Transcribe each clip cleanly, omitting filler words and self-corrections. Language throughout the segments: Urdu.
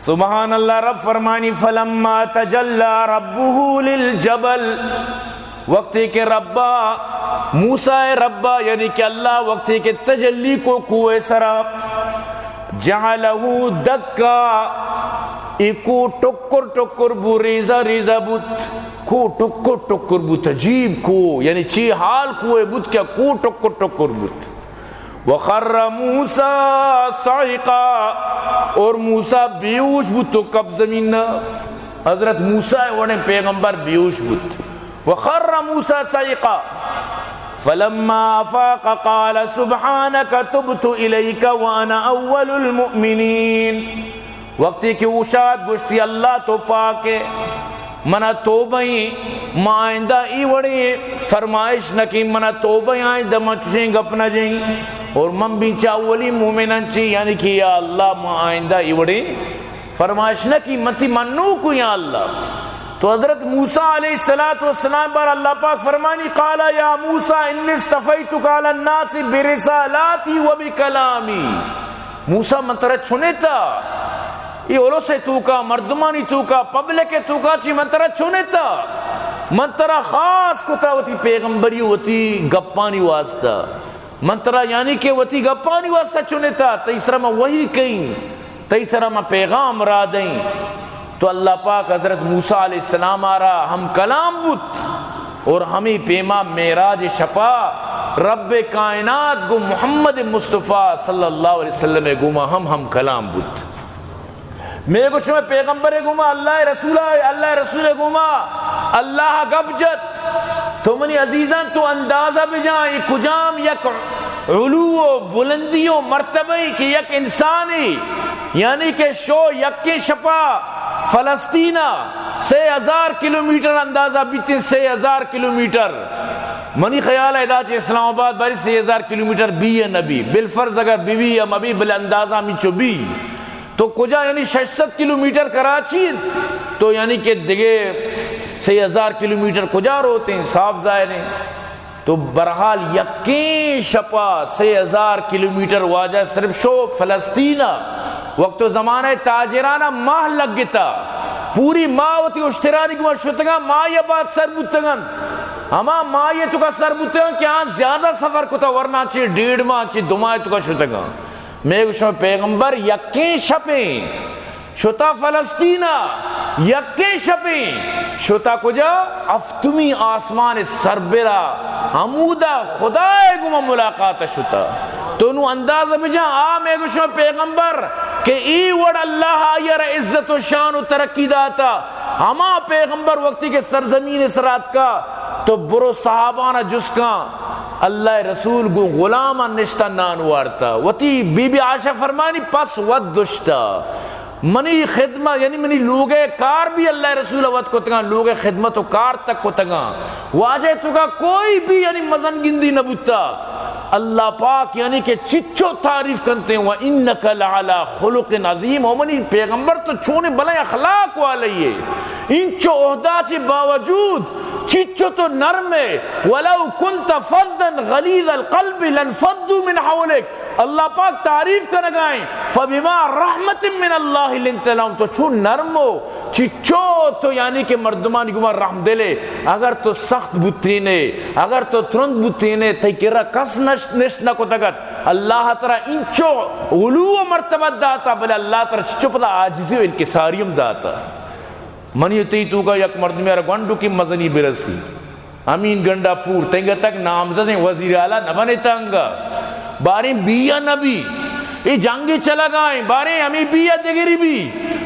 سبحان اللہ. رب فرمانی فلما تجلی ربہ للجبل، وقتی کہ ربا موسیٰ ربا یعنی کہ اللہ وقتی کہ تجلی کو کوئے سرا، جعلہو دکا، ایکو ٹکر ٹکر بو ریزہ ریزہ بوت، کو ٹکر ٹکر بوت، عجیب کو یعنی چی حال کوئے بوت کیا کو ٹکر ٹکر بوت. وخر موسیٰ صعقا، اور موسیٰ بیوش بوت تو کب زمین، حضرت موسیٰ وڑے پیغمبر بیوش بوت. وخر موسیٰ صعقا فلما افاق قال سبحانك تبت الیک وانا اول المؤمنین. وقتی کہ اوشاد گشتی اللہ تو پاکے منا توبہیں ما آئندہ ای وڑی فرمائش نکی منا توبہیں آئندہ مچشیں گپ نہ جائیں اور من بھی چاولی مومنن چی یعنی کہ یا اللہ ما آئندہ ای وڑی فرمائش نکی متی منو کو یا اللہ. تو حضرت موسیٰ علیہ السلام پر اللہ پاک فرمانی قال یا موسیٰ انی استفیتک علی الناس برسالاتی و بکلامی. موسیٰ منترہ چھنے تا یہ اولو سے تو کا مردمانی تو کا پبلک تو کا چی منترہ چھنے تا منترہ خاص کو تا وتی پیغمبری وتی گپانی واسطہ منترہ یعنی کہ وتی گپانی واسطہ چھنے تا تیسرہ میں وہی کہیں تیسرہ میں پیغام را دیں. تو اللہ پاک حضرت موسیٰ علیہ السلام آرہا ہم کلام بت اور ہمیں پیما معراج شپا رب کائنات گو محمد مصطفیٰ صلی اللہ علیہ وسلم گما ہم کلام بت. میں کچھ میں پیغمبر گما اللہ رسول گما اللہ گبجت. تو منی عزیزان تو اندازہ بجائیں کجام یک علو و بلندی و مرتبہ کی یک انسانی یعنی کہ شو یکی شپا فلسطینہ 6000 کلومیٹر اندازہ بیتے 6000 کلومیٹر منی خیال ہے دا چھ اسلام آباد باری 6000 کلومیٹر بھی ہے نبی بالفرض اگر بیوی یا مبی بل اندازہ میچو بھی تو کجا یعنی 600 کلومیٹر کراچی تو یعنی کہ دگے 6000 کلومیٹر کجا روتے ہیں صاف ظاہر ہیں. تو برحال یقین شپا 6000 کلومیٹر واجہ صرف شو فلسطینہ وقت و زمانہ تاجرانہ ماہ لگ گتا پوری ماہ ہوتی اشترانی کو شتگا ماہ یا بات سر بتگن ہما ماہ یہ تو کا سر بتگن کہ آن زیادہ سفر کتا ورنہ چی 1.5 ماہ چی 2 ماہ تو کا شتگا. میں کچھ پیغمبر یقین شپیں شتا فلسطینہ یقین شپیں شتا کجا افتمی آسمان سربرا حمودہ خدای گما ملاقات شتا. تو نو اندازہ بجا میں کچھ پیغمبر کہ ای وڑ اللہ آئیر عزت و شان و ترقی داتا ہما پیغمبر وقتی کے سرزمین اسرات کا تو برو صحابانہ جس کا اللہ رسول کو غلامہ نشتہ نانوارتا وتی بی بی عائشہ فرمانی پس ود دشتا منی خدمت یعنی منی لوگ کار بھی اللہ رسول وقت کو تگا لوگ خدمت و کار تک کو تگا واجہ تو کا کوئی بھی یعنی مزن گندی نہ بوتا اللہ پاک یعنی کہ چچو تعریف کرتے ہیں وَإِنَّكَ لَعَلَى خُلُقٍ عَظِيمٍ. ومنی پیغمبر تو چھونے بلائے اخلاق والی ہے انچو عہدہ سے باوجود چچو تو نرم ہے وَلَوْ كُنْتَ فَضًّا غَلِيظَ الْقَلْبِ لَانْفَضُّوا مِنْ حَوْلِكَ. اللہ پاک تعریف کر گائیں فَبِمَا رَحْمَةٍ مِّنَ اللَّهِ لِنْتَ لَهُمْ. تو چھو نرم ہو چچو تو یعنی کہ مردمانی گمار رحم دلے اگر تو سخت بطرینے اگر تو ترند بطرینے تیکرہ کس نشت نہ کو تگت اللہ تعالی انچو علو و مرتبہ داتا بلے اللہ تعالی چچو پتا آجزی و انکساریم داتا. منی تی تو کا یک مرد میرا گنڈو کی مزنی برسی امین گنڈا پور تنگا تک نامزد وزیر اعلیٰ نہ بنے تنگا باریں بیا نبی یہ جنگی چلا گائیں باریں ہمیں بیا دگری بھی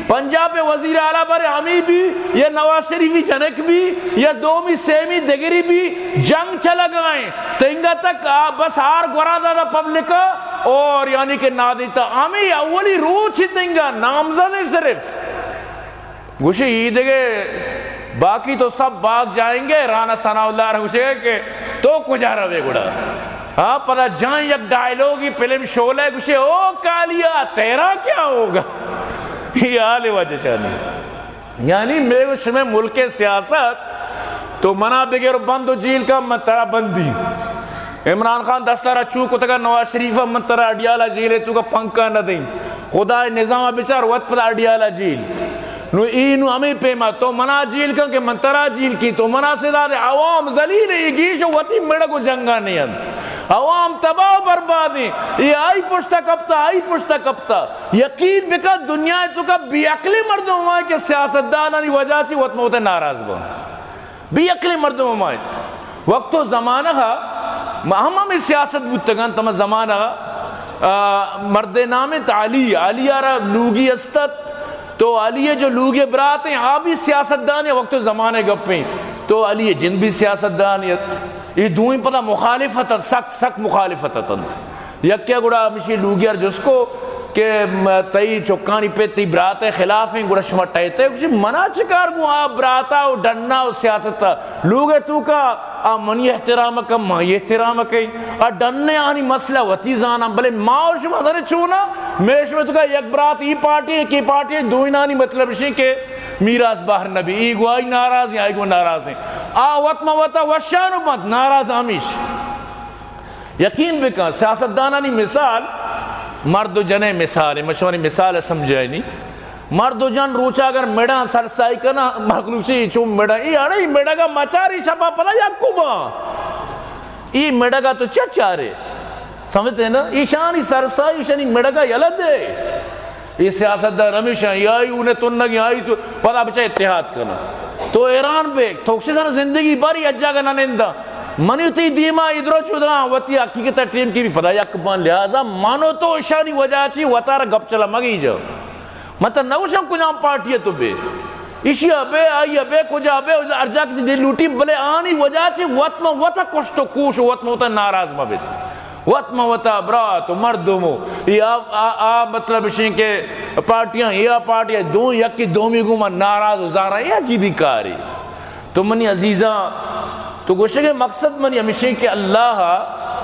پنجاب وزیر اعلیٰ بارے ہمیں بھی یا نواز شریفی جنک بھی یا دومی سیمی دگری بھی جنگ چلا گائیں تنگا تک بس ہار گورا دادا پبلکا اور یعنی کہ نادیتا ہمیں اولی روچ تنگا نامزد صرف گوشے عید گے باقی تو سب باغ جائیں گے رانا ثناء اللہ رہوشے کہ تو کجا روے گڑا ہاں پتہ جائیں یک ڈائلوگی فلم شولے گوشے او کالیا تیرا کیا ہوگا یہ حال وجہ شانی یعنی میرے شمیں ملک سیاست تو منا بغیر بند و جیل کا منترہ بندی عمران خان دستارہ چوکو تکا نواز شریفہ منترہ اڈیالہ جیلے تو کا پنکا نہ دیں خدا نظام بچار وقت پر اڈیالا جیل نو اینو ہمیں پیما تو منا جیل کن کہ منترا جیل کی تو منا سدا دے عوام ذلیل ہے گیشو وطی میڑا کو جنگا نہیں انت عوام تباہ برباد ہیں یہ آئی پشتا کپتا آئی پشتا کپتا یقین بکا دنیا تو کا بی عقلی مردوں ہمائے کہ سیاستدانانی وجہ چی وقت موتے ناراض با بی عقلی مردوں ہمائے وقت و زمانہ ہمیں سیاست بودتگان تمہیں زمانہ مرد نامت علی علی آرہ لوگی استت تو علی جو لوگے برات ہیں آبی سیاستدان ہے وقت و زمانے گپیں تو علی جن بھی سیاستدانیت یہ دوئیں پتہ مخالفت سک مخالفت یک کیا گوڑا مشی لوگیار جس کو کہ تئی چکانی پہ تی براتے خلاف ہیں گوڑا شما ٹائتے کچھ منا چکار گو آپ براتا و ڈننا و سیاستا لوگے تو کا منی احترام کا مائی احترام کئی ڈننے آنی مسئلہ وطی زانا بلے ماں اور شما دھنے چونا میش میں تو کا یک برات ای پارٹی ایک ای پارٹی دوئنانی مطلب اسی کہ میراث باہر نبی ای گو آئی ناراض ہیں آئی گو ناراض ہیں وط موتا وشانو مت ناراض ہمیش یقین بکا سیاستدانانی مثال مرد و جنے مثال ہے مشہوری مثال ہے سمجھائی نہیں مرد و جن روچا اگر میڈا سرسائی کرنا مخلوصی چون میڈا ای آڑا ای میڈا کا مچاری شپا پلا یا کبا ای میڈا کا تو چچارے سمجھتے ہیں نا ایشانی سرسائی ایشانی میڈا کا یلد ہے یہ سیاست دار ہمیشہ آئی انہیں تنگی آئی تو پتا بچہ اتحاد کرنا تو ایران پہ توکسی سانا زندگی باری اجا کا ننندہ منی تی دیما ادھرو چودرا وطی حقیقت ٹیم کی بھی پتہ یک بان لہذا مانو تو اشاری وجہ چی وطارا گپ چلا مگی جاؤ مطلب نوشم کجام پارٹی ہے تو بے اسی ابے آئی ابے کجا ابے ارجا کسی دل لوٹی بلے آنی وجہ چی وطمہ وطا کشتو کوش وطمہ وطا ناراض مبت وطمہ وطا برات و مردمو یہ مطلب اسی کہ پارٹیاں یہ پارٹیاں دو یکی دومی گوما ناراض و زارا یہ عجیبی کاری تو منی عزیزاں تو گوشے کے مقصد منی ہمیشہ کہ اللہ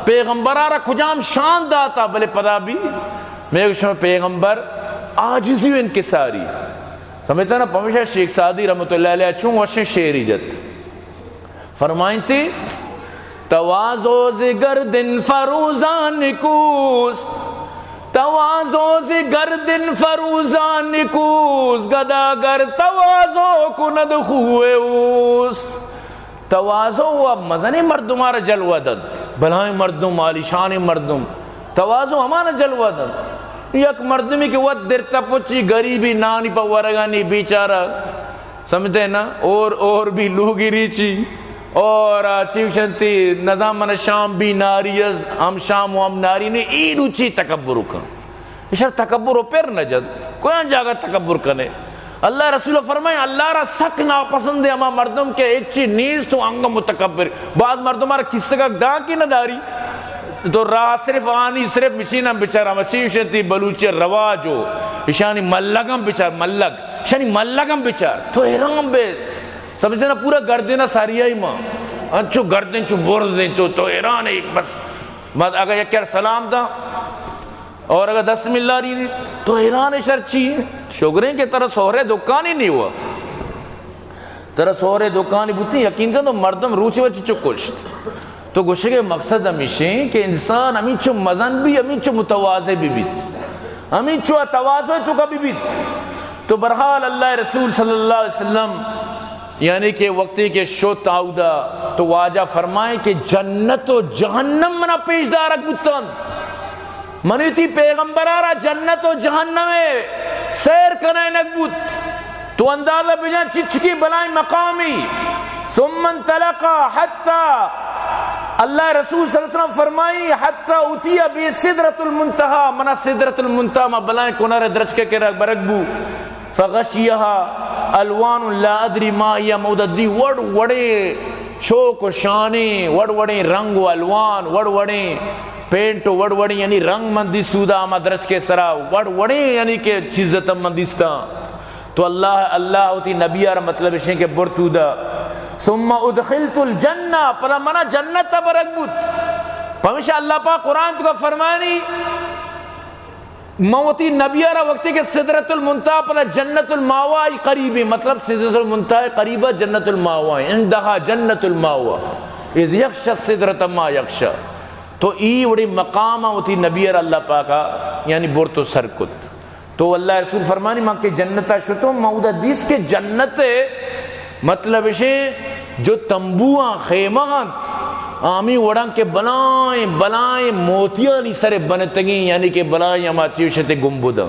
پیغمبرہ را کجام شان داتا بلے پدا بھی میں گوشے پیغمبر آجزی و انکساری سمجھتا نا پمیشہ شیخ سعدی رحمت اللہ علیہ چون وشن شیری جت فرمائیں تھی توازو زگردن فروزان نکوس توازو زگردن فروزان نکوس گداگر توازو کند خوئے اوست توازو و مزنی مردم آرہ جلوہ دد بلائیں مردم عالیشان مردم توازو ہمارا جلوہ دد یک مردمی کے وقت در تپوچی غریبی نانی پا ورگانی بیچارہ سمجھتے ہیں نا اور بھی لوگی ریچی اور چیف شنتی نظام من شام بھی ناریز ہم شام و ہم ناری نے ایڈو چی تکبر کن اشار تکبر پر نجد کوئی جاگہ تکبر کنے اللہ رسول فرمائے اللہ را سک ناپسند ہے ہما مردم کے ایک چیز نیز تو انگا متکبر بعض مردم آرہ کس کا گاں کی نداری تو راہ صرف آنی صرف مچینہ بچارہ مچیو شنتی بلوچی رواج ہو اشانی ملگم بچار ملگ اشانی ملگم بچار تو حیرام بے سمجھتے نا پورا گردینہ ساریائی ماں انچو گردن چو برد دیں تو حیران ہے ایک بس اگر یک کر سلام دا اور اگر 10 ملہ رہی تو حیران شرچی شگریں کے طرح سہرے دکانی نہیں ہوا طرح سہرے دکانی بوتی یقین کر تو مردم روچے وچی چو کشت تو گوشے کے مقصد ہمیشہ کہ انسان ہمیں چو مزن بھی ہمیں چو متوازے بھی بیت ہمیں چو توازے تو کا بھی بیت تو برحال اللہ رسول صلی اللہ علیہ وسلم یعنی کہ وقتی کے شو تاؤدہ تو واجہ فرمائے کہ جنت و جہنم منا پیش دارک بوتن منی تی پیغمبر آرہ جنت و جہنم سیر کرنے نکبوت تو اندازہ بجان چچکی بلائیں مقامی ثم انطلقا حتی اللہ رسول صلی اللہ علیہ وسلم فرمائی حتی اتیا بی صدرت المنتہا منا صدرت المنتہا ما بلائیں کنار درج کے برکبو فغشیہا الوان لا ادری ما یا موددی وڑ وڑے شوق و شانے وڑ وڑے رنگ و الوان وڑ وڑے پینٹ وڑ وڑے یعنی رنگ مندیستودا آما درج کے سرا وڑ وڑے یعنی کہ چیزتا مندیستا تو اللہ ہوتی نبی آرہ مطلب اشیں کہ برتودا ثم ادخلت الجنہ پلا منا جنت تا برک بود پہمیشہ اللہ پاک قرآن تو کا فرمانی موتی نبی آرہ وقتی کہ صدرت المنتہا پلا جنت الماوائی قریبی مطلب صدرت المنتہا قریبا جنت الماوائی اندہا جنت الماوا اذ یکشا صدرت ما یکشا تو ای وڑی مقام ہوتی نبی آرہ اللہ پاکا یعنی برتو سرکت تو اللہ رسول فرمانی ماں کے جنتا شتو مودہ دیس کے جنت مطلب اسے جو تمبوان خیمہاں آمی وڑان کے بلائیں بلائیں موتیاں نہیں سرے بنتگیں، یعنی کہ بلائیں ہما چیوشتے گمبودہ،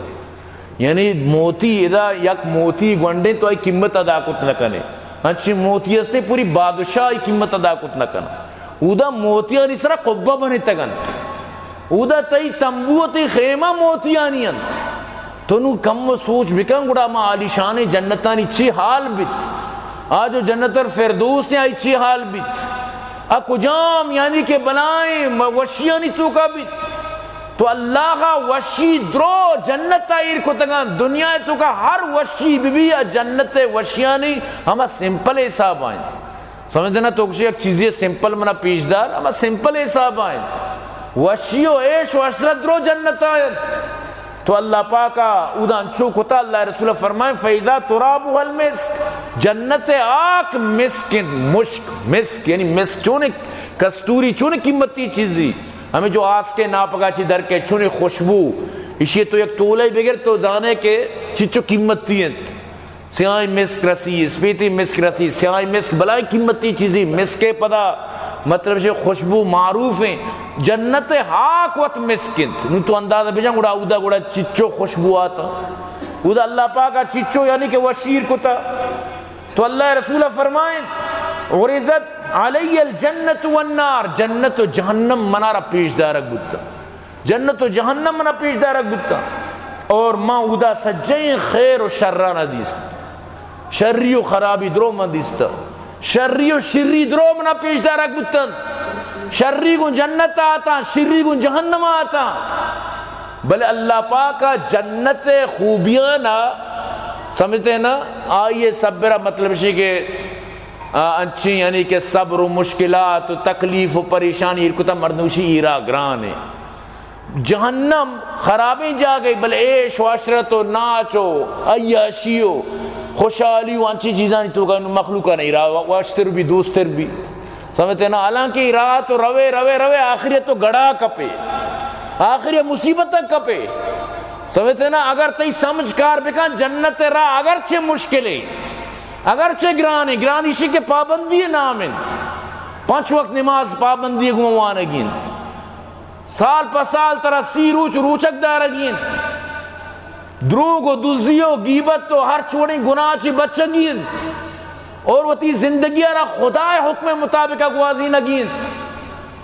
یعنی موتی ادا یک موتی گونڈیں تو آئی قیمت ادا کت نہ کنے، ہنچی موتی استے پوری بادشاہ قیمت ادا کت نہ کنا، اودا موتیاں نہیں سرے قبہ بنتگن، اودا تی تمبو تی خیمہ موتیاں نہیں انت، تو نو کم و سوچ بکن گوڑا ما عالی شان جنتانی چی حال بیت، آجو جنتر فردوس نے آئی چی حال بیت، اکو جام یعنی کہ بلائیں وشیانی تو کا بیت، تو اللہ کا وشی درو جنت آئیر کو تگان دنیا تو کا ہر وشی بھی جنت وشیانی ہمیں سمپل حساب آئیں، سمجھنا تو کسی ایک چیزی سمپل منا پیشدار ہمیں سمپل حساب آئیں، وشی و عیش و عشرت درو جنت آئیں، تو اللہ پاکا ادان چوکتا اللہ رسول فرمائے فیضا ترابو المسک، جنت آک مسکن مشک، مسک یعنی مسک چونے کستوری چونے قیمتی چیزی، ہمیں جو آس کے ناپگا چی در کے چونے خوشبو اسی تو یک تولے بغیر تو جانے کے چیچو قیمتی ہیں، سیائی مسک رسی، سپیتی مسک رسی، سیائی مسک بلائی قیمتی چیزی، مسک پدا مطلب سے خوشبو معروف ہیں، جنت ہاک وقت مسکن نو تو اندازہ بجان گوڑا اودا گوڑا چچو خوشبو آتا، اودا اللہ پاکا چچو یعنی کہ وشیر کو تا، تو اللہ رسول فرمائیں غرزت علی الجنت والنار، جنت و جہنم منارا پیش دارک بودتا، جنت و جہنم منا پیش دارک بودتا، اور ما اودا سجین خیر و شرانہ دیستا، شری و خرابی درو من دیستا، شری و شری درو منا پیش دارک بودتا، شری کو جنت آتا شری کو جہنم آتا، بلے اللہ پاکا جنت خوبیاں نا سمجھتے ہیں نا، آئیے صبرہ مطلب ہے کہ انچی یعنی کہ صبر و مشکلات و تکلیف و پریشانی ارکتا مردوشی ایرا گران ہے، جہنم خرابیں جا گئی، بل عیش و عشرت و ناچ و عیاشی و خوشحالی و انچی چیزاں تو کہ مخلوقہ نہیں رہا، واشتر بھی دوستر بھی سمجھتے ہیں نا، حالانکہ راہ تو روے روے روے آخریت تو گڑا کپے، آخریت مصیبت تک کپے، سمجھتے ہیں نا، اگر تی سمجھ کار بکن جنت راہ اگرچہ مشکلیں اگرچہ گرانی گرانی اسی کے پابندی نامن، 5 وقت نماز پابندی گموانگین، سال پہ سال ترہ سی روچ روچک دارگین، دروگ و دزی و غیبت تو ہر چوڑی گناہ چی بچگین، اور وہ تی زندگی را خدا حکم مطابق گوازی نگین،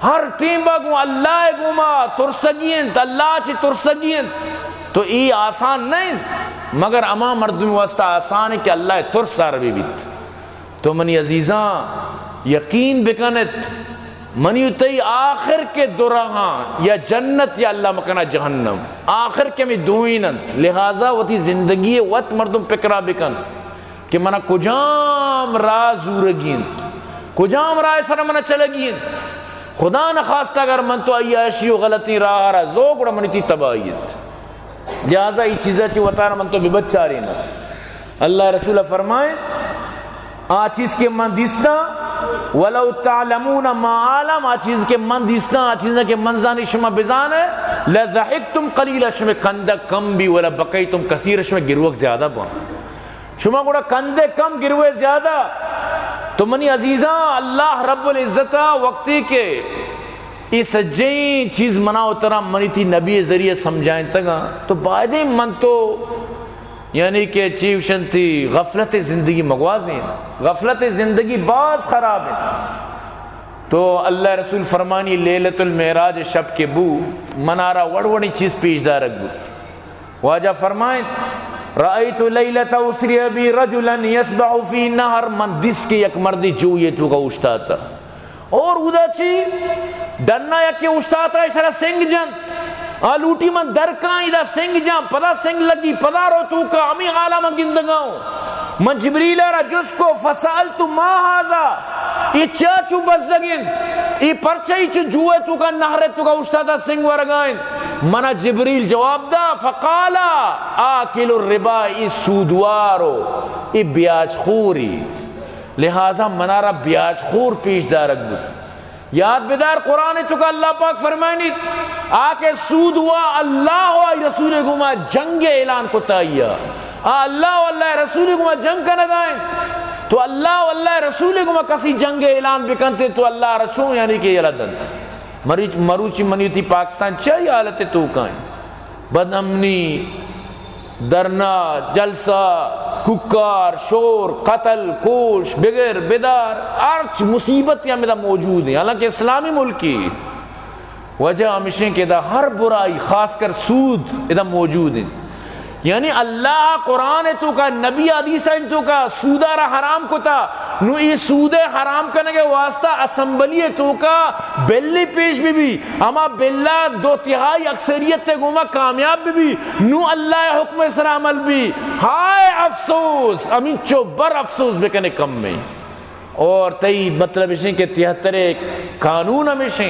ہر ٹیم باگو اللہ گوما ترسگین تا اللہ چی ترسگین، تو ای آسان نہیں مگر اما مردم واسطہ آسان ہے کہ اللہ ترس عربی بیت، تو منی عزیزاں یقین بکنت منی تی آخر کے درہاں یا جنت یا اللہ مکنا جہنم، آخر کے میں دوئینت، لہذا وہ تی زندگی وقت مردم پکرا بکن کہ منا کجام راہ زورگین، کجام راہ سر منا چلگین، خدا نخواستہ اگر من تو عیاشی و غلطی راہ رہا زوگڑا منی تی تباہیت، لہذا یہ چیزیں چی وطارہ من تو ببچا رہی نا، اللہ رسول فرمائیں چیز کے من دیستا ولو تعلمون ما عالم، چیز کے من دیستا چیزیں کے منزانی شما بزان ہے، لذحکتم قلیل شما کندہ کم بھی ولا بقیتم کثیر شما گروک زیادہ با، شما گوڑا کندے کم گروے زیادہ، تو منی عزیزاں اللہ رب العزتہ وقتی کے اس سجین چیز مناؤ ترہ منی تھی نبی ذریعے سمجھائیں تگا، تو بعدیں من تو یعنی کہ چیوشن تھی غفلت زندگی مگوازیں، غفلت زندگی باز خراب ہے، تو اللہ رسول فرمانی لیلت المعراج شب کے بو منارا وڑوڑی چیز پیش دارک بو، واجہ فرمائیں رأیت لیلت اسری بی رجلا یسبع فی نہر، من دس کے یک مردی جو یہ تو کا اشتا تھا، اور ادا چی ڈننا یکی اشتا تھا اشارہ سنگ جن آلوٹی من درکائیں دا سنگ جان پدا سنگ لگی پدا رو تو کا امی عالم گندگاؤں، من جبریل را جس کو فسالتو ما هذا، ای چاچو بزگین ای پرچائی چو جوئے تو کا نہرے تو کا اشتادا سنگ ورگائیں، منا جبریل جواب دا فقالا آکل الربا، ای سودوارو ای بیاج خوری، لہذا منارا بیاج خور پیش دارک بود، یاد بدار قرآن تو کا اللہ پاک فرمائنی آکے سود ہوا اللہ و رسول گما جنگ اعلان کو تائیا اللہ و اللہ رسول گما جنگ کا نگائیں تو اللہ و اللہ رسول گما کسی جنگ اعلان بکنتے تو اللہ رچوں یعنی کہ یہ لدن مروچی منیتی پاکستان چاہیے حالت تو کائیں بد امنی درنا جلسہ ککار شور قتل کوش بغیر بیدار ارچ مصیبت یا میں موجود ہیں حالانکہ اسلامی ملکی وجہ ہمیشہ کہ دا ہر برائی خاص کر سود ادھا موجود ہیں یعنی اللہ قرآن تو کا نبی حدیث تو کا سودارا حرام کو تا نو یہ سود حرام کرنے کے واسطہ اسمبلی تو کا بلی پیش بھی اما بلا 2/3 اکثریت تے گوما کامیاب بھی نو اللہ حکم سر عمل بھی ہائے افسوس امین چوبر افسوس بکنے کم میں اور تئی مطلب اسے کہ 73 قانون ہمیشہ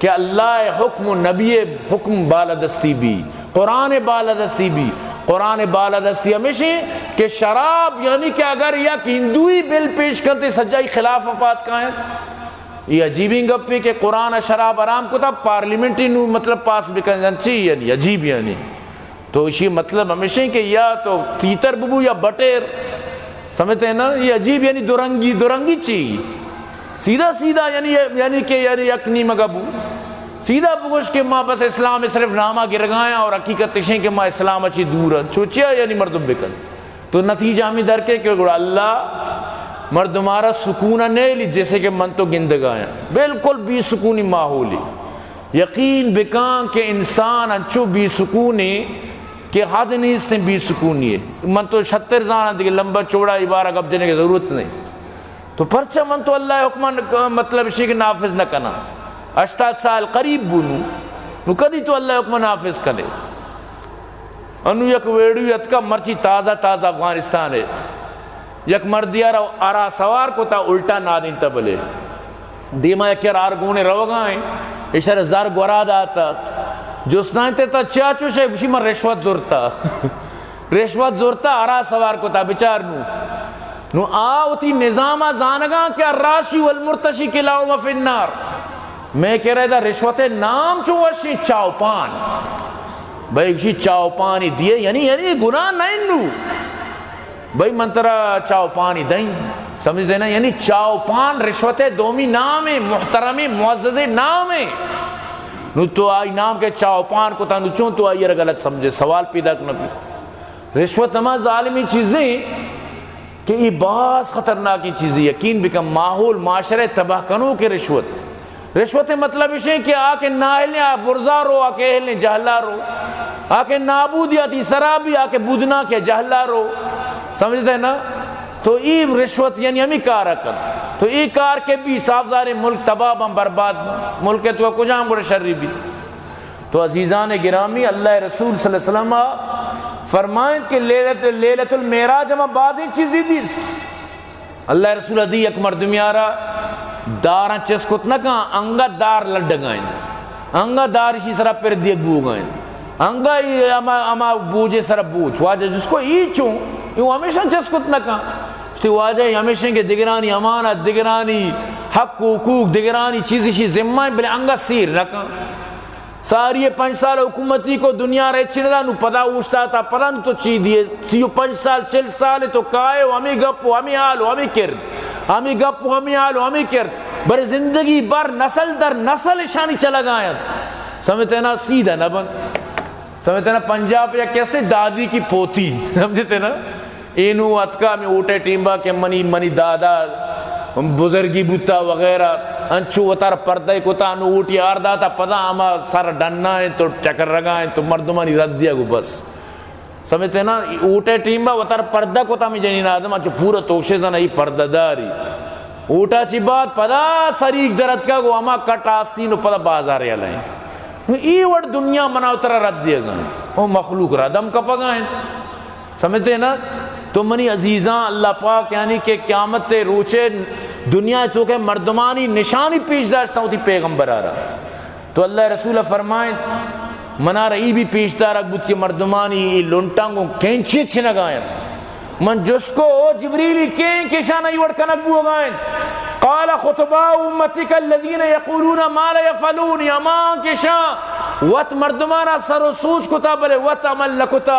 کہ اللہ حکم نبی حکم بالادستی بھی قرآن بالادستی بھی قرآن بالادستی ہمیشہ کہ شراب یعنی کہ اگر یک ہندوئی بل پیش کرتے سجائی خلاف افات کا ہے یہ عجیبی گپ ہے کہ قرآن شراب حرام کو تھا پارلیمنٹی نو مطلب پاس بکن چاہیے یعنی عجیب یعنی تو اسی مطلب ہمیشہ کہ یا تو تیتر ببو یا بٹیر سمجھتے ہیں نا یہ عجیب یعنی درنگی چاہیے سیدھا سیدھا یعنی کہ یعنی یک نیم گبو سیدھا بگوش کہ ماں بس اسلام صرف نامہ گرگایا اور حقیقت تشیں کہ ماں اسلام اچھی دور ہے چوچیا یعنی مردم بکن تو نتیجہ ہمیں در کے کہ اللہ مردمارا سکونہ نہیں لی جیسے کہ من تو گندگایا بالکل بی سکونی ماحولی یقین بکان کہ انسان انچو بی سکونی کہ حد نہیں اس نے بی سکونی ہے من تو 76 زانہ دیکھ لمبا چوڑا عبارہ گب دینے کی ضرورت نہیں تو پرچہ من تو اللہ حکمان مطلب اسی کے نافذ نہ کنا 80 سال قریب بولوں نو کدی تو اللہ حکمان نافذ کرے انو یک ویڈیو اتکا مرچی تازہ افغانستان ہے یک مردیا رو آرا سوار کو تا الٹا نادین تبلے دیما یک آرگونے روگائیں اشار زار گوراد آتا جو سنائنتے تا چاچو شے بشی من رشوت زورتا آرا سوار کو تا بچار نو آوتی نظام زانگاں کیا راشی والمرتشی کلاؤں فی النار میں کہہ رہا تھا رشوت نام چوشی چاوپان بھائی کسی چاوپانی دیئے یعنی گناہ نہیں نو بھائی منترہ چاوپانی دیں سمجھتے نا یعنی چاوپان رشوت دومی نام ہے محترمی معزز نام ہے نو تو آئی نام کے چاوپان کو تا نو چون تو آئی غلط سمجھے سوال پیدا کرنا پی رشوت ہما ظالمی چیزیں کہ یہ بعض خطرناکی چیزیں یقین بکم ماحول معاشرے تباہ کنوں کے رشوت مطلب اسے کہ آکے ناہلیں برزا رو آکے اہلیں جہلا رو آکے نابود یا تیسرا بھی آکے بودنا کے جہلا رو سمجھتے ہیں نا تو یہ رشوت یعنی ہمیں کار کر تو یہ کار کے بھی صاف ظاہر ملک تباہ بم برباد ملک کے تو کجام بڑے شرری بھی تو عزیزان گرامی اللہ رسول صلی اللہ علیہ وسلم فرمائیں کہ لیلت المعراج ہمیں بعض ایک چیزی دی اللہ رسول دی یک مردمی آرہا داراں چسکت نہ کہاں انگا دار لڈ گائیں انگا دار اسی سرہ پر دیکھ بو گائیں انگا اما بوجھے سرہ بوجھ واجہ جس کو ای چوں یہ ہمیشہ چسکت نہ کہاں اس تی واجہ ہمیشہ کے دگرانی امانت دگرانی حق حقوق دگرانی چیزی شی ذمہ بلے انگا سیر نہ کہاں ساری 5 سال حکومتی کو دنیا رہے چندہ نو پدا اوشتا تھا پدا نو تو چی دیئے 35 سال 40 سال تو کائے ہمیں گپو ہمیں حالو ہمیں کرد ہمیں گپو ہمیں حالو ہمیں کرد بر زندگی بر نسل در نسل شانی چلا گایا سمجھتے نا سیدھا نہ بن سمجھتے نا پنجاب یا کیسے دادی کی پوتی سمجھتے نا اینو اتکا میں اوٹے ٹیمبا کے منی دادا بزرگی بوتا وغیرہ انچو وطار پردے کو تا انو اوٹی آردہ تا پدا آما سارا ڈننا ہے تو چکر رگائیں تو مردمانی رد دیا گو بس سمجھتے نا اوٹے ٹیمبا وطار پردہ کو تا میں جنین آدم انچو پورا توشے زنا ہی پردہ داری اوٹا چی بات پدا سریک درد کا گو اما کٹ آستین و پدا بازار یا لائیں ای وڑ دنیا مناو ترہ رد دیا گائیں وہ مخلوق ردم کپا گائیں سمجھتے ہیں نا تو منی عزیزاں اللہ پاک یعنی کہ قیامت روچے دنیا تو کہ مردمانی نشانی پیش داشتا ہوتی پیغمبر آ رہا تو اللہ رسول فرمائیں منا رہی بھی پیش دار اکبت کی مردمانی لنٹانگوں کینچے چھنگائیں من جس کو جبریلی کے شانہ یوڑ کنک بو گائیں قال خطباء امتک الذین یقولون ما لا یفعلون یمان کے شان وط مردمانا سر و سوچ کتا بلے وط عمل لکتا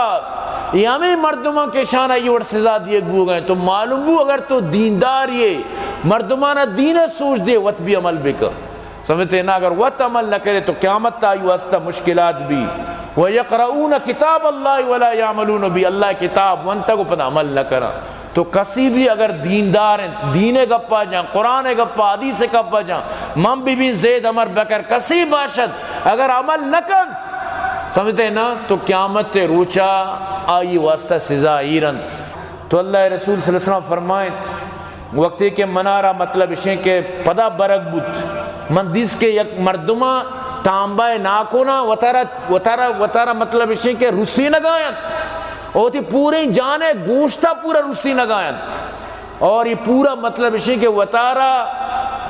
یامی مردمان کے شانہ یوڑ سزا دیے بو گئیں تو معلوم بو اگر تو دیندار یہ مردمانا دین سوچ دے وط بھی عمل بکا سمجھتے نا اگر وط عمل نہ کرے تو قیامت تا واسطہ مشکلات بھی وَيَقْرَؤُونَ کتاب اللہ وَلَا يَعْمَلُونَ بھی اللہ کتاب ون تک پر عمل نہ کرا تو کسی بھی اگر دیندار ہیں دین گپا جاں قرآن گپا حدیث گپا جاں من بھی زید عمر بکر کسی باشد اگر عمل نہ کر سمجھتے نا تو قیامت روچا آئی واسطہ سزا ایرن تو اللہ رسول صلی اللہ علیہ وسلم فرمائیں وقتی کے منارہ مطلب اسے کہ پدا برگ بود من دیس کے یک مردمہ تانبائے ناکونا وطارہ مطلب اسے کہ رسی نگایت اور تی پوری جانے گوشتا پورا رسی نگایت اور یہ پورا مطلب اسے کہ وطارہ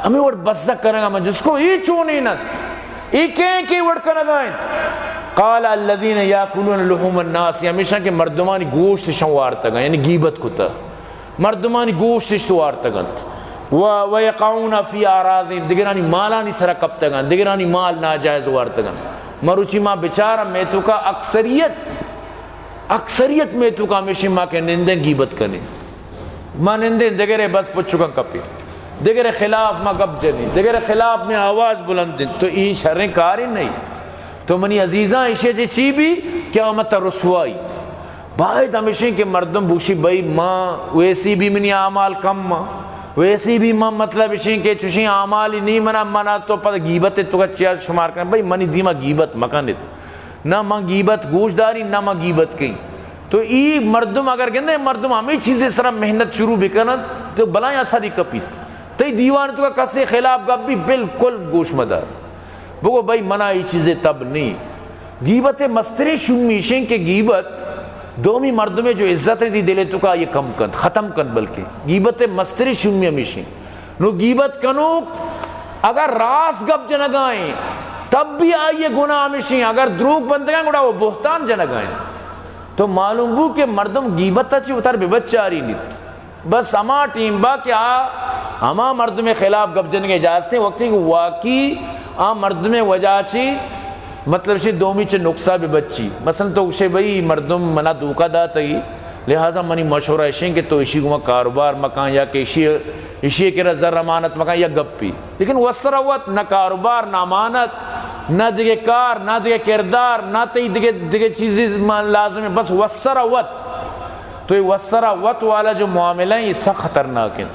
ہمیں وڑ بزک کرنے گا من جس کو ہی چونی نت ای کہیں کی وڑ کر نگایت قال الذین یاکلون لحوم الناس ہمیشہ کہ مردمانی گوشت شوارتا گا یعنی غیبت کتا مردمانی گوشت اشتوارتا گا وَيَقَعُونَ فِي آرَاضِهِمْ دگرانی مالانی سرا کپتا گا دگرانی مال ناجائز وارتا گا مروچی ماں بچارہ میں تو کا اکثریت میں تو کا ہمیشہ ماں کے نندیں غیبت کرنے ماں نندیں دگرے بس پچھکا کپی دگرے خلاف ماں گپ جنی دگرے خلاف میں آواز بلند دیں تو این شریں کاری نہیں تو منی عزیزاں اسے جی چی بھی قیامت رسوائی باید ہمیشہ کہ مردم بوشی بھئی ماں ویسی بھی منی اعمال کم ماں ویسی بھی ماں مطلب اسے کہ چوشی اعمالی نہیں منا تو پتہ غیبت تو کا چیز شمار کریں بھئی منی دیما غیبت مکنت نہ ماں غیبت گوشداری نہ ماں غیبت کی تو ای مردم اگر کہندے مردم ہمیں چیزیں سرا محنت شروع بکنت تو بلائیں اثری کپیت تی دیوان تو کا کسی خلاف گپ بھی بالکل گوش مدار بگو بھئی منع ای چیزیں تب نہیں غیبت مستری شمیشیں کہ غیبت دومی مردمیں جو عزت دی دلے تو کا یہ کم کن ختم کن بلکہ غیبت مستری شمی ہمیشیں نو غیبت کنو اگر راس گپ جنگائیں تب بھی آئیے گناہ ہمیشیں اگر دروگ بندگاں گوڑا وہ بہتان جنگائیں تو معلوم ہو کہ مردم غیبت تا چی اتر بے بچاری نیت بس اما ٹیم با کہ اما مردم خلاف گپ جنگے اجازتے وقتی کہ واقعی مردم وجہ چی مطلب سے دومی چے نقصہ بھی بچی مثلا تو اسے بھئی مردم منا دوکہ داتا ہی لہذا منی مشورہ اشیں کہ تو اسی کو کاروبار مکان یا کہ اسی کے رضا رمانت مکان یا گپی لیکن وصروت نہ کاروبار نہ امانت نہ دگے کار نہ دگے کردار نہ تی دگے چیزیں لازم ہے بس وصروت تو یہ وصروت والا جو معاملہ ہے یہ سخت خطرناک ہے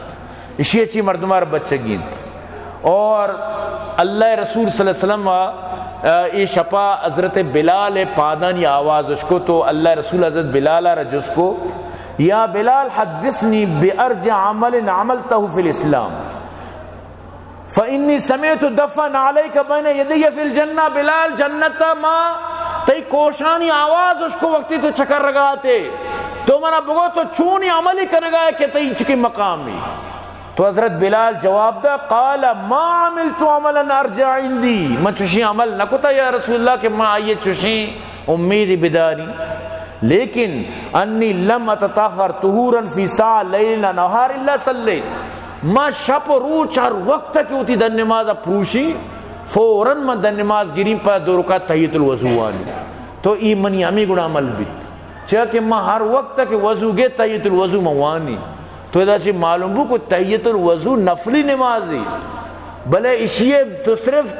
اسی اچھی مردمار بچہ گینت اور اللہ رسول صلی اللہ علیہ وسلم یہ شپا حضرت بلال پادانی آواز اس کو تو اللہ رسول حضرت بلال رجس کو یا بلال حدثنی بأرج عمل عملتہ فی الاسلام فإنی سمعت دفن علیک بین یدی فی الجنہ بلال جنت ما تی کوشانی آواز اس کو وقتی تو چکر رگاتے تو منا بگو تو چونی عملی کرنگا ہے کہ تی چکی مقامی تو حضرت بلال جواب دا قال ما عملت عملا ارجع عندي میں چوشی عمل نہ کتا یا رسول اللہ کہ میں آئیے چوشی امید بداری لیکن انی لم اتطہر طہورا فی ساعة لیل نہار اللہ صلیت ما شپ رو چار وقت کی ہوتی دن نماز پروشی فوراً من دن نماز گریم پر دو رکعت تحیت الوضو آنی تو ای منی امی گڑا عمل بیت چاہ کہ میں ہر وقت کہ وضو گے تحیت الوضو موانی تو ایسا چی معلوم ہو کہ تحیت الوضو نفلی نمازی بلے اشیے تو صرف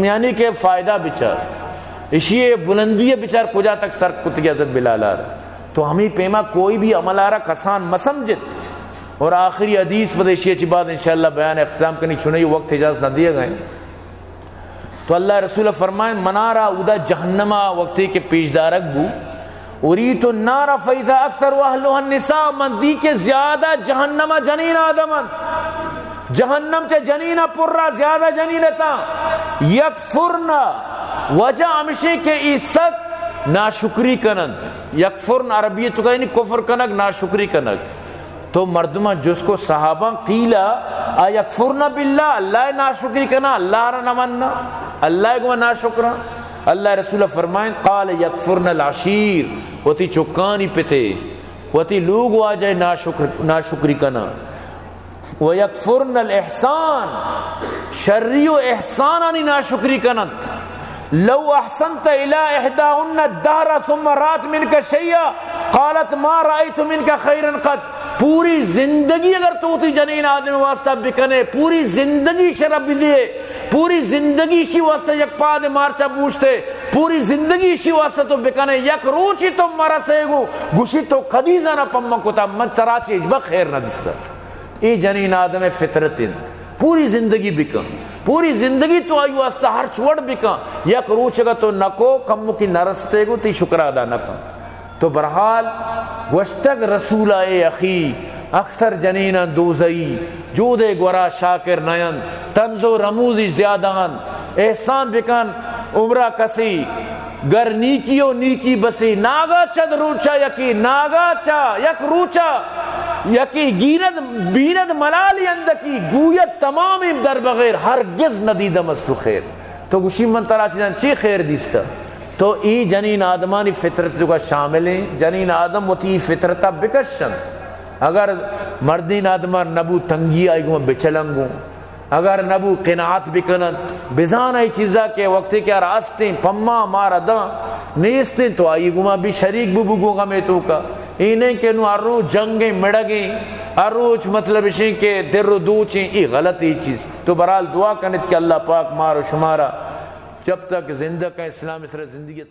یعنی کہ فائدہ بچار اشیے بلندی بچار کجا تک سر کتگی حضرت بلال آ رہا تو ہمیں پیما کوئی بھی عمل آ رہا کسان مسمجت اور آخری حدیث پر اشیے چی بات انشاءاللہ بیان اختتام کرنی چھنے وقت اجازت نہ دیا گئے تو اللہ رسول فرمائیں منارا اودا جہنمہ وقتی کے پیش دارک بو اریت النار فیضا اکثر اہلها النساء من دی کے زیادہ جہنم جنین آدمن جہنم چے جنین پرہ زیادہ جنین تا یکفرن وجہ ہمشے کے عیست ناشکری کنند یکفرن عربیت کا یعنی کفر کنگ ناشکری کنگ تو مردمہ جس کو صحابہ قیلہ یکفرن باللہ اللہ ناشکری کنا اللہ را نمنا اللہ کو ناشکرہ اللہ رسول فرمائیں قال یکفرن العشیر وہ تی چکانی پتے وتی لوگ واجہ ناشکری کنا ویکفرن الاحسان شری و احسانانی ناشکری کنت لو احسنت الى احداهن الدهر ثم رات منك شيئا قالت ما رأيت منك خيرا قط. پوری زندگی اگر تو تی جنین آدمی واسطہ بکنے، پوری زندگی شرب دیے، پوری زندگی شی واسطہ یک پاد مارچا پوچھتے، پوری زندگی شی واسطہ تو بکنے، یک روچی تو مرسے گو گوشی تو قدیزہ نہ پمہ کتا من تراچی اجبا خیر نہ دستا. ای جنین آدم فطرت پوری زندگی بکن، پوری زندگی تو آئی واسطہ ہر چوڑ بکن، یک روچ گا تو نکو کمو کی نرستے گو تی شکر ادا نکن. تو برحال وشتگ رسول اے اخی اکثر جنین دوزئی جودے گورا شاکر نین تنزو رموزی زیادان احسان بکن عمرہ کسی گر نیکیو نیکی بسی ناگا چد روچا یکی ناگا چا یک روچا یکی گیرد بیند ملالی اندکی گویت تمامی در بغیر ہرگز ندیدم است تو خیر. تو گوشی من ترا چیزان چی خیر دیستا. تو ای جنین آدمانی فطرت کا شامل ہیں. جنین آدم وتی فطرتا بکشن. اگر مردین آدمان نبو تنگی آئی گو بچلنگو، اگر نبو قناعت بکنن بزان ای چیزا کے وقتی کیا راستیں پما مارا دا نیستیں تو آئی گو بھی شریک بگو گا میں تو کا انہیں کہ نو ارو جنگیں مڑگیں اروچ مطلب اشیں کہ در و دوچیں ای غلط ای چیز. تو برحال دعا کنت کہ اللہ پاک مارو شمارا جب تک زندہ کا اسلام اس طرح زندگی